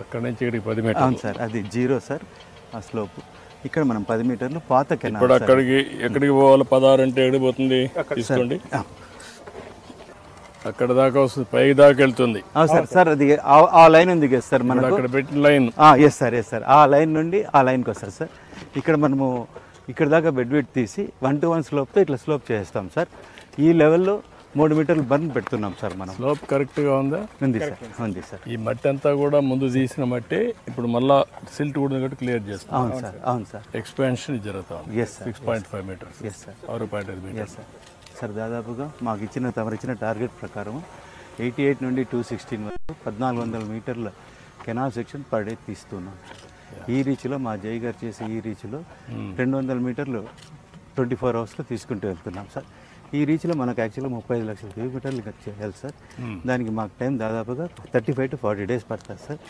అక్కడ నుంచి ఇక్కడికి 10 మీటర్లు. అవును సార్, అది జీరో సార్ ఆ స్లోప్. ఇక్కడ మనం 10 మీటర్లు పాత కెనాల్. ఇప్పుడు అక్కడికి ఎక్కడికి పోవాలి? 16 అంటే ఎక్కడికి పోతుంది తీసుకోండి. అక్కడ దాకా వస్తుంది, పై దాకా వెళ్తుంది. సార్ సార్ అది ఆ లైన్ ఉంది కదా సార్ మనకు, అక్కడ పెట్టిన line. Yes sir, yes sir, ఆ లైన్ నుండి ఆ లైన్కి వస్తారు సార్. ఇక్కడ మనము ఇక్కడ దాకా బెడ్ వెయిట్ తీసి 1-to-1 స్లోప్తో ఇట్లా స్లోప్ చేస్తాం సార్. ఈ లెవెల్లో 3 మీటర్లు బర్న్ పెడుతున్నాం సార్ మనం. స్లోప్ కరెక్ట్గా ఉందా? ఉంది సార్, ఉంది సార్. ఈ మట్టి అంతా కూడా ముందు తీసిన మట్టి ఇప్పుడు మళ్ళా సిల్ట్ కూడా క్లియర్ చేస్తాం. అవును సార్, అవును సార్. ఎక్స్పాన్షన్ జరుగుతుంది. Yes sir, 6.5 metres. Yes sir, 6.5 metres. Yes sir. Sir దాదాపుగా మాకు తమరిచ్చిన టార్గెట్ ప్రకారం 88 నుండి 216 వరకు 1400 మీటర్ల కెనాల్ సెక్షన్ పర్ డే తీస్తున్నాం. ఈ రీచ్లో మా జై గారు చేసే ఈ రీచ్లో 200 మీటర్లు 24 అవర్స్లో తీసుకుంటూ వెళ్తున్నాం సార్. ఈ రీచ్లో మనకు యాక్చువల్గా 35 లక్షల కిలోమీటర్లు చేయాలి సార్. దానికి మాకు టైం దాదాపుగా 35 to 40 డేస్ పడుతుంది సార్.